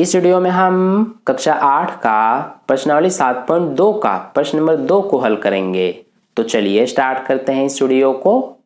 इस वीडियो में हम कक्षा 8 का प्रश्नावली 7.2 का प्रश्न नंबर 2 को हल करेंगे। तो चलिए स्टार्ट करते हैं इस वीडियो को।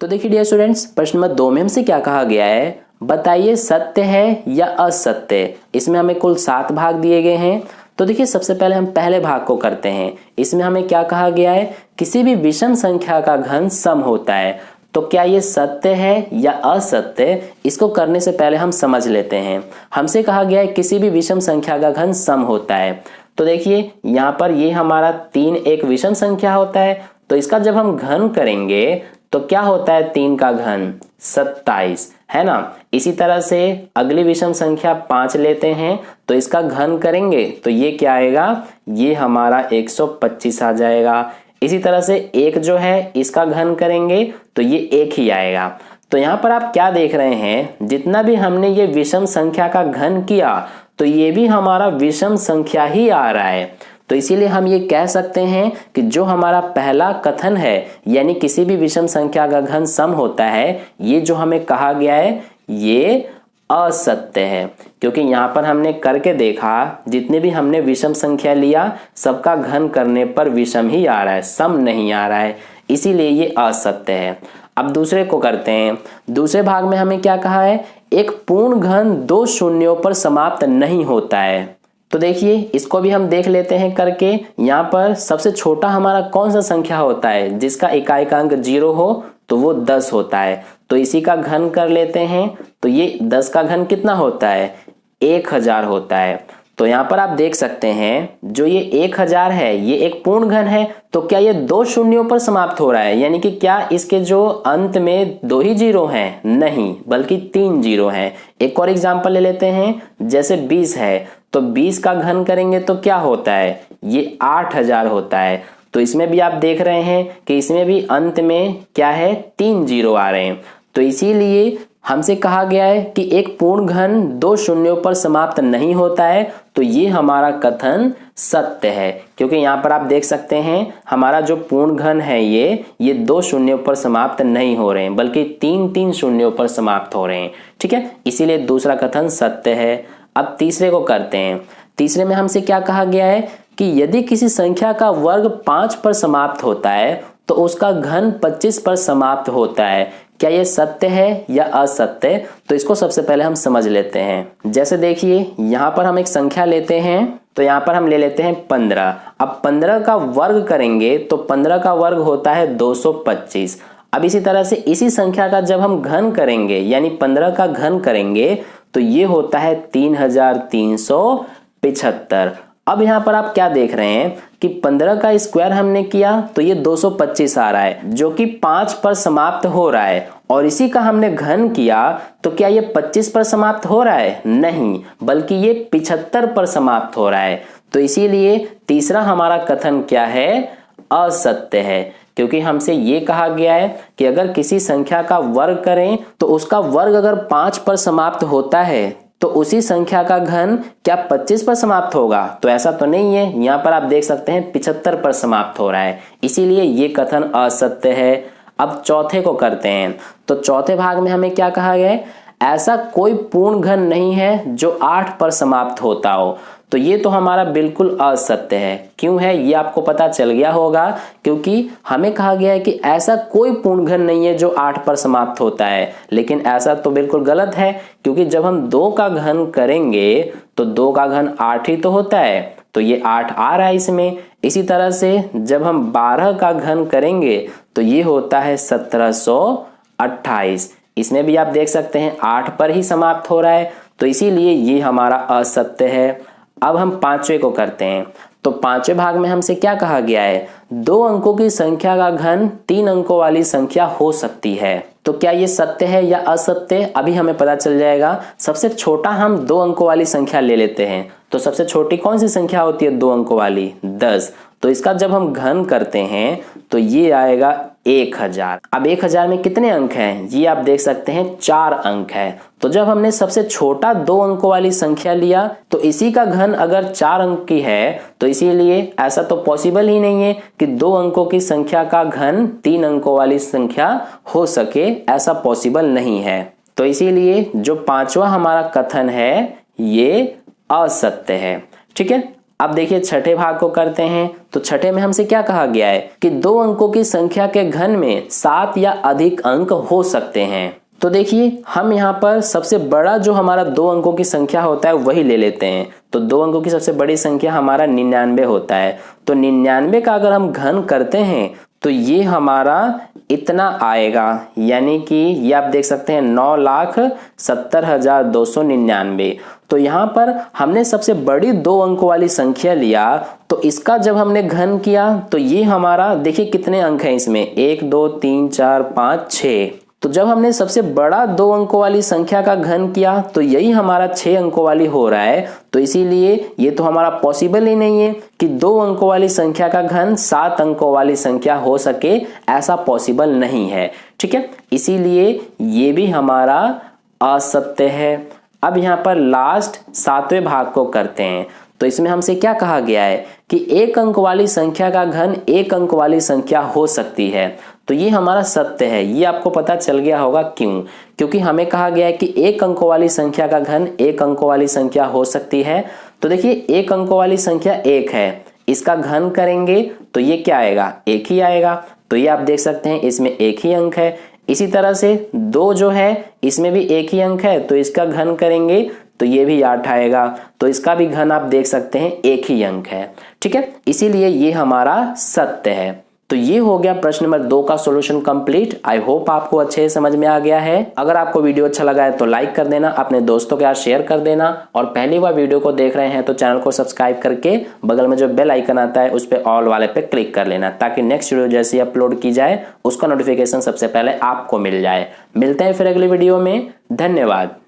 तो देखिए डियर स्टूडेंट्स, प्रश्न नंबर 2 में हमसे क्या कहा गया है, बताइए सत्य है या असत्य। इसमें हमें कुल 7 भाग दिए गए हैं। तो देखिए सबसे पहले हम पहले भाग को करते हैं। इसमें हमें क्या कहा गया है, किसी भी विषम संख्या का घन सम होता है। तो क्या ये सत्य है या असत्य, इसको करने से पहले हम समझ लेते हैं। हमसे कहा गया है किसी भी विषम संख्या का घन सम होता है। तो देखिए यहाँ पर ये हमारा 3 एक विषम संख्या होता है, तो इसका जब हम घन करेंगे तो क्या होता है, 3 का घन 27 है ना। इसी तरह से अगली विषम संख्या 5 लेते हैं, तो इसका घन करेंगे तो ये क्या आएगा, ये हमारा 125 आ जाएगा। इसी तरह से 1 जो है इसका घन करेंगे तो ये 1 ही आएगा। तो यहाँ पर आप क्या देख रहे हैं, जितना भी हमने ये विषम संख्या का घन किया तो ये भी हमारा विषम संख्या ही आ रहा है। तो इसीलिए हम ये कह सकते हैं कि जो हमारा पहला कथन है, यानी किसी भी विषम संख्या का घन सम होता है, ये जो हमें कहा गया है ये असत्य है। क्योंकि यहाँ पर हमने करके देखा, जितने भी हमने विषम संख्या लिया सबका घन करने पर विषम ही आ रहा है, सम नहीं आ रहा है, इसीलिए ये असत्य है। अब दूसरे को करते हैं। दूसरे भाग में हमें क्या कहा है, एक पूर्ण घन 2 शून्यों पर समाप्त नहीं होता है। तो देखिए इसको भी हम देख लेते हैं करके। यहाँ पर सबसे छोटा हमारा कौन सा संख्या होता है, जिसका इकाई का अंक 0 हो, तो वो 10 होता है। तो इसी का घन कर लेते हैं, तो ये 10 का घन कितना होता है, 1000 होता है। तो यहाँ पर आप देख सकते हैं जो ये 1000 है ये एक पूर्ण घन है। तो क्या ये 2 शून्यों पर समाप्त हो रहा है, यानी कि क्या इसके जो अंत में 2 ही 0 हैं, नहीं बल्कि 3 0 हैं। एक और एग्जांपल ले लेते हैं, जैसे 20 है, तो 20 का घन करेंगे तो क्या होता है, ये 8000 होता है। तो इसमें भी आप देख रहे हैं कि इसमें भी अंत में क्या है, 3 0 आ रहे हैं। तो इसीलिए हमसे कहा गया है कि एक पूर्ण घन 2 शून्यों पर समाप्त नहीं होता है। तो ये हमारा कथन सत्य है, क्योंकि यहाँ पर आप देख सकते हैं हमारा जो पूर्ण घन है ये 2 शून्यों पर समाप्त नहीं हो रहे हैं, बल्कि 3 शून्यों पर समाप्त हो रहे हैं। ठीक है, इसीलिए दूसरा कथन सत्य है। अब तीसरे को करते हैं। तीसरे में हमसे क्या कहा गया है कि यदि किसी संख्या का वर्ग 5 पर समाप्त होता है तो उसका घन 25 पर समाप्त होता है। क्या ये सत्य है या असत्य, तो इसको सबसे पहले हम समझ लेते हैं। जैसे देखिए यहाँ पर हम एक संख्या लेते हैं, तो यहाँ पर हम ले लेते हैं 15। अब 15 का वर्ग करेंगे तो 15 का वर्ग होता है 225। अब इसी तरह से इसी संख्या का जब हम घन करेंगे, यानी 15 का घन करेंगे, तो ये होता है 3375। अब यहाँ पर आप क्या देख रहे हैं कि 15 का स्क्वायर हमने किया तो ये 225 आ रहा है, जो कि 5 पर समाप्त हो रहा है। और इसी का हमने घन किया तो क्या ये 25 पर समाप्त हो रहा है, नहीं बल्कि ये 75 पर समाप्त हो रहा है। तो इसीलिए तीसरा हमारा कथन क्या है, असत्य है। क्योंकि हमसे ये कहा गया है कि अगर किसी संख्या का वर्ग करें तो उसका वर्ग अगर 5 पर समाप्त होता है तो उसी संख्या का घन क्या 25 पर समाप्त होगा, तो ऐसा तो नहीं है। यहाँ पर आप देख सकते हैं 75 पर समाप्त हो रहा है, इसीलिए ये कथन असत्य है। अब चौथे को करते हैं। तो चौथे भाग में हमें क्या कहा गया है, ऐसा कोई पूर्ण घन नहीं है जो 8 पर समाप्त होता हो। तो ये तो हमारा बिल्कुल असत्य है। क्यों है ये आपको पता चल गया होगा, क्योंकि हमें कहा गया है कि ऐसा कोई पूर्ण घन नहीं है जो 8 पर समाप्त होता है। लेकिन ऐसा तो बिल्कुल गलत है, क्योंकि जब हम 2 का घन करेंगे तो 2 का घन 8 ही तो होता है, तो ये 8 आ रहा है इसमें। इसी तरह से जब हम 12 का घन करेंगे तो ये होता है 1728। इसमें भी आप देख सकते हैं 8 पर ही समाप्त हो रहा है, तो इसीलिए ये हमारा असत्य है। अब हम पांचवे को करते हैं। तो पांचवे भाग में हमसे क्या कहा गया है, 2 अंकों की संख्या का घन 3 अंकों वाली संख्या हो सकती है। तो क्या ये सत्य है या असत्य, अभी हमें पता चल जाएगा। सबसे छोटा हम 2 अंकों वाली संख्या ले लेते हैं। तो सबसे छोटी कौन सी संख्या होती है 2 अंकों वाली, 10। तो इसका जब हम घन करते हैं तो ये आएगा 1000। अब 1000 में कितने अंक हैं, ये आप देख सकते हैं 4 अंक है। तो जब हमने सबसे छोटा 2 अंकों वाली संख्या लिया तो इसी का घन अगर 4 अंक की है, तो इसीलिए ऐसा तो पॉसिबल ही नहीं है कि 2 अंकों की संख्या का घन 3 अंकों वाली संख्या हो सके, ऐसा पॉसिबल नहीं है। तो इसीलिए जो पांचवा हमारा कथन है ये असत्य है। ठीक है, अब देखिए छठे भाग को करते हैं। तो छठे में हमसे क्या कहा गया है कि 2 अंकों की संख्या के घन में 7 या अधिक अंक हो सकते हैं। तो देखिए हम यहाँ पर सबसे बड़ा जो हमारा 2 अंकों की संख्या होता है वही ले लेते हैं। तो 2 अंकों की सबसे बड़ी संख्या हमारा 99 होता है। तो 99 का अगर हम घन करते हैं तो ये हमारा इतना आएगा, यानी कि ये आप देख सकते हैं 9,70,299। तो यहाँ पर हमने सबसे बड़ी 2 अंकों वाली संख्या लिया, तो इसका जब हमने घन किया तो ये हमारा देखिए कितने अंक हैं इसमें, 1 2 3 4 5 6। तो जब हमने सबसे बड़ा 2 अंकों वाली संख्या का घन किया तो यही हमारा 6 अंकों वाली हो रहा है। तो इसीलिए ये तो हमारा पॉसिबल ही नहीं है कि 2 अंकों वाली संख्या का घन 7 अंकों वाली संख्या हो सके, ऐसा पॉसिबल नहीं है। ठीक है, इसीलिए ये भी हमारा असत्य है। अब यहाँ पर लास्ट 7वें भाग को करते हैं। तो इसमें हमसे क्या कहा गया है कि 1 अंक वाली संख्या का घन 1 अंक वाली संख्या हो सकती है। तो ये हमारा सत्य है। ये आपको पता चल गया होगा क्यों, क्योंकि हमें कहा गया है कि 1 अंकों वाली संख्या का घन 1 अंकों वाली संख्या हो सकती है। तो देखिए 1 अंकों वाली संख्या 1 है, इसका घन करेंगे तो ये क्या आएगा, 1 ही आएगा। तो ये आप देख सकते हैं इसमें 1 ही अंक है। इसी तरह से 2 जो है इसमें भी 1 ही अंक है, तो इसका घन करेंगे तो ये भी 8 आएगा। तो इसका भी घन आप देख सकते हैं 1 ही अंक है। ठीक है, इसीलिए ये हमारा सत्य है। तो ये हो गया प्रश्न नंबर 2 का सॉल्यूशन कंप्लीट। आई होप आपको अच्छे से समझ में आ गया है। अगर आपको वीडियो अच्छा लगा है तो लाइक कर देना, अपने दोस्तों के साथ शेयर कर देना, और पहली बार वीडियो को देख रहे हैं तो चैनल को सब्सक्राइब करके बगल में जो बेल आइकन आता है उस पर ऑल वाले पे क्लिक कर लेना, ताकि नेक्स्ट वीडियो जैसे अपलोड की जाए उसका नोटिफिकेशन सबसे पहले आपको मिल जाए। मिलते हैं फिर अगली वीडियो में। धन्यवाद।